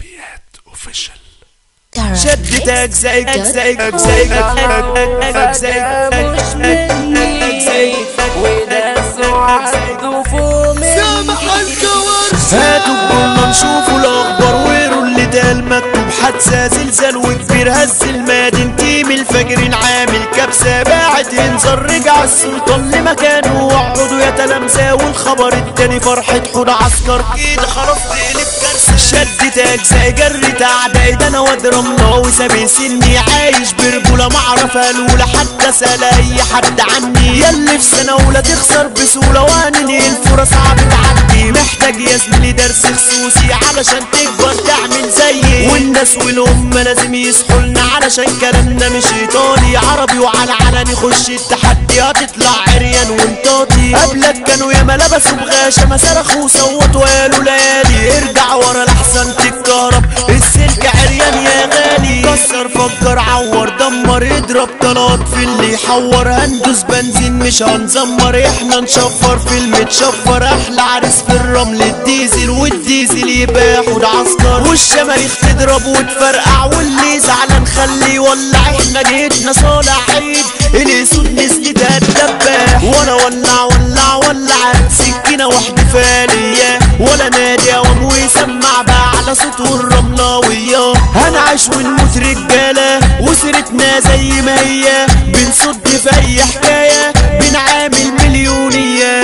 عربيات اوفيشال. شدت اجزائك اجزائك اجزائك اجزائك مش مني وده سعد فومي سامح الكوارث. هاتوا قلنا نشوفوا الاخبار ويروا اللي ده المكتوب. حادثة زلزال وكبير هز المدينة، تيم الفجرين عامل كبسة باعت انذار رجع السلطان لمكانه وقعدوا يا تلامذة. والخبر التاني فرحة حوض عسكر كده خلاص تقلب كارثة. شدت اجزاء جرت اعدائي ده انا واد رملاوي سابق سني عايش برجولة معرفة الاولى حتى سأل اي حد عني. ياللي في سنة اولى تخسر بسهولة وانني الفرص صعب تعدي. محتاج يا زميلي درس خصوصي علشان تكبر تعمل زيي. والناس والأمة لازم يصحولنا علشان كلامنا مش ايطالي عربي وعلى علني. خش التحدي هتطلع عريان وانطاطي. قبلك كانوا ياما لبسوا بغاشة ما صرخوا وصوتوا وقالوا ليالي. ارجع ورا لحسن تتكهرب السلك عريان يا غالي. كسر فجر عور دمر اضرب طلات في اللي يحور. هندوس بنزين مش هنزمر احنا نشفر في المتشفر. احلى عريس في الرمل الديزل والديزل يبقى حوض عسكر. والشماريخ تضرب وتفرقع واللي زعلان خليه يولع. احنا جيتنا صالح عيد الاسود نزلت هتدبح. وانا ولع سكينة واحتفالية ولا نادي اوام ويسمع بقى على صوت الرملاوية. هنعيش ونموت رجالة وسيرتنا زي ما هي. بنصد في اي حكاية بنعامل مليونية.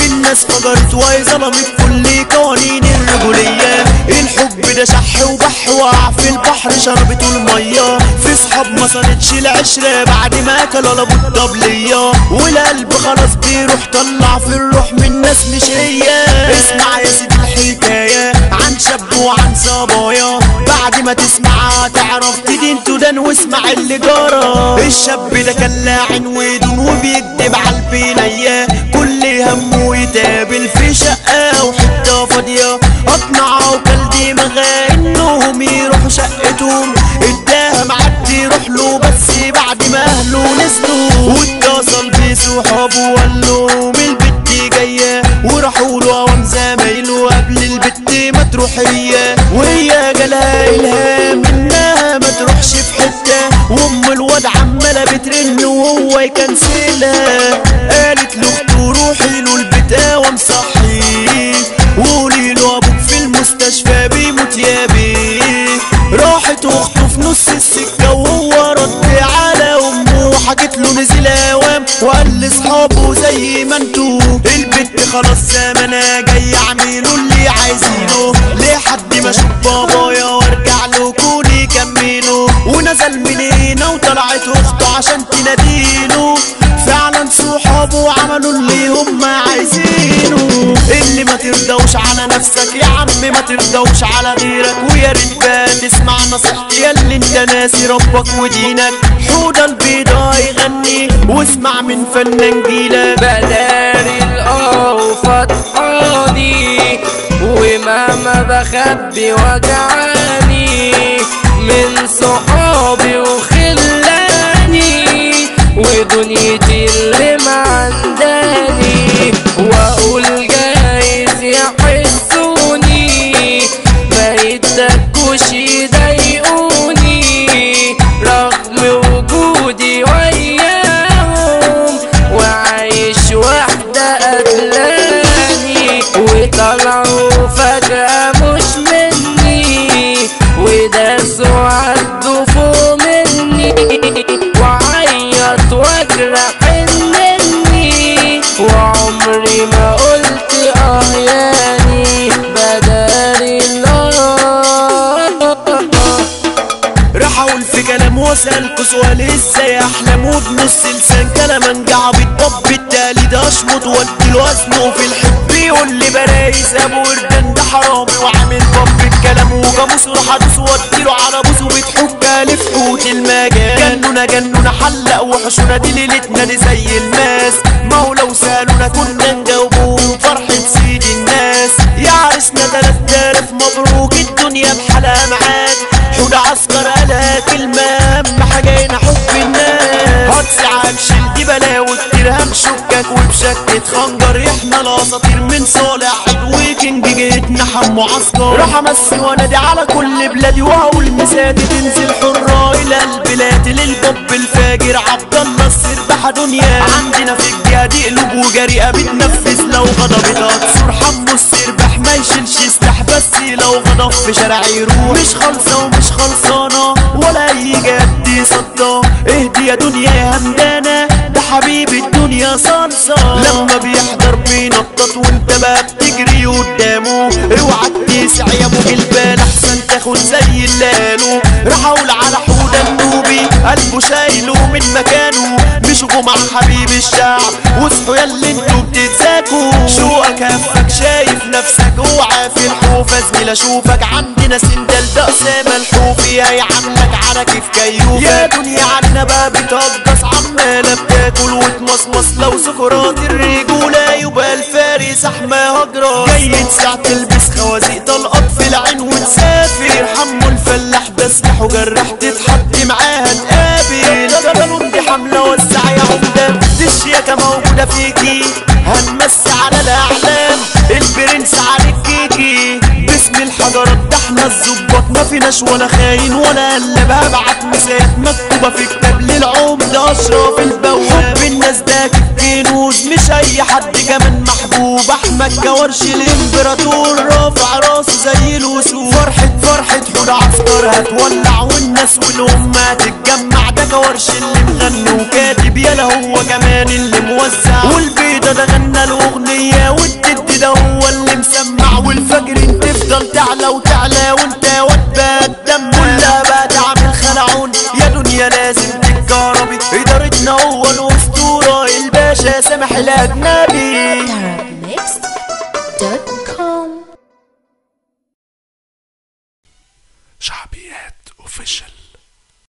الناس فجرت وهي ظلمت كل قوانين الرجولية. الحب ده شح وبح وقع في البحر شربته المية. في صحاب ما صارتش العشرة بعد ما اكلوا ابو الطبلية. والقلب خلاص بيروح طلع في الروح من ناس مش هي. اسمع يا سيدي الحكاية عن شاب وعن صبايا. بعد ما تسمعها تعرف تدين تدان واسمع اللي جرى. الشاب ده كان لاعن ودون وبيكدب عالبنية. كل همه يتقابل في شقة وحتة فاضية. اقنعه وكل دماغه انهم يروحوا شقتهم. اداها معدي يروح له بس بعد ما اهله نزلوا. واتصل بصحابه وقال لهم البت جايه. وراحوا له اوام زمايله قبل البت ما تروح هي. وهي جالها الهام انها ما تروحش في حته. وام الواد عماله بترن وهو يكنسلها. قالت له اخته روحي له البيت اوام صحي وقولي له ابوك في المستشفى بيموت يا بيه. راحت اخته في نص السكه وهو رد على امه وحكت له نزل اوام وقال لاصحابه زي ما انتوا. البت خلاص زمانها جاي اعملوا اللي عايزينه لحد ما اشوف بابايا وارجع له كوني كملوا. ونزل من هنا وطلعت اخته عشان تناديله. فعلا صحابه عملوا اللي هم عايزينه. اللي ما ترضوش على نفسك يا عم ما ترضوش على غيرك. ويا ريت بقى تسمع نصيحتي ياللي انت ناسي ربك ودينك. حوض البيضا يغني واسمع من فنان جيلك. بداري الأوفى ضحاني ومهما بخبي وجعاني من صحابي وخلاني ودنيتي اللي معنداني. واقول جايز يحسوني ما يتكوش يضايقوني رغم وجودي وياهم. وعايش واحدة قتلاني وطلعوا فجأة مش مني. وداسوا عالضفو مني وعيط واجرح مني. وعمري ما قلت ياني بداري الله. راح اقول في كلام واسالكوا سؤال ازاي احلم وبنص لسان كلام انجع بالطب التالي ده اشمط واديله وزنه في الحب. يقول لي برايز ابو وردان ده حرامي وعامل باب الكلام وجاموس. وراح ادوس واديله على بوسه بتحكها لفحوت المجال. جنونا حلق وحشونا دي ليلتنا دي زي الماس. ما هو لو سالونا كنا نجاوبهم فرحة سيد الناس. يا عرسنا 3000 مبروك الدنيا بحالها معاك. حوض عسكر قالها كلمة اهم حاجة هنا حب الناس. هتسعى شيل دي بلاوي كتير همشكك وبشكة خنجر. احنا الاساطير من صالح وكينج جيتنا حمو عسكر. راح امسي وانادي على كل بلادي وهقول مساتي تنزل حرة الى البلاد للبوب الفاجر عبد الله السربحة دنيا. عندنا في الجهاد قلوب وجريئة بتنفذ لو غضبت هتصور. حمو السربح ما يشيلش سلاح بس لو غضب في شارع يروح. مش خالصة ومش خلصانة ولا اي جد يصدى. اهدي يا دنيا يا همدانة ده حبيب الدنيا صلصة. لما بيحضر بينطط وانت بقى بتجري قدامه. اوعى تسع يا ابو جلبان احسن تاخد زي اللي قالوا. راح اقول على حوده النوبي قلبه شايله من مكانه. مشوا مع حبيب الشعب واصحوا يا اللي انتوا بتتزاكوا. شوقك هفك شايف نفسك اوعى في الحوفة زميل اشوفك. عندنا سندال ده اسامة الحوفي هيعاملك على كيف كيوفك. يا دنيا عنا بقى بتقص عمالة بتاكل وتمصمص. لو سكرات الرجولة يبقى الفارس احمى هجرة. جاي تسع تلبس خوازيق طلقات في العين وتسافر. حمو الفلاح ده سلاح وجرح تتحط معاها تقابل. ده قانون دي حملة وسع يا عمدة دي الشياكة موجودة فيكي. هنمسي على الاعلام البرنس على الكيكي. باسم الحضارات ده احنا الظباط ما فيناش ولا خاين ولا قلب. هبعت مسات مكتوبة في كتاب للعمدة اشرف البواب. حب الناس ده كنوز مش اي حد كمان محبوب. احمد كورش الامبراطور رافع راسه زي الوسوق. فرحة حوض عسكر هتولع والناس والامة هتتجمع. ده كورش اللي مغني وكاتب يالا هو كمان اللي موزع. والبيضة ده غنى الاغنية والتد ده هو اللي مسمع. والفجر انت تفضل تعلى وتعلى وانت واتبقى الدم. كلها بقى تعمل خلعون يا دنيا لازم تتجربي. ادارتنا هو الاسطورة الباشا سامح الاجنبي. شعبيات اوفيشال.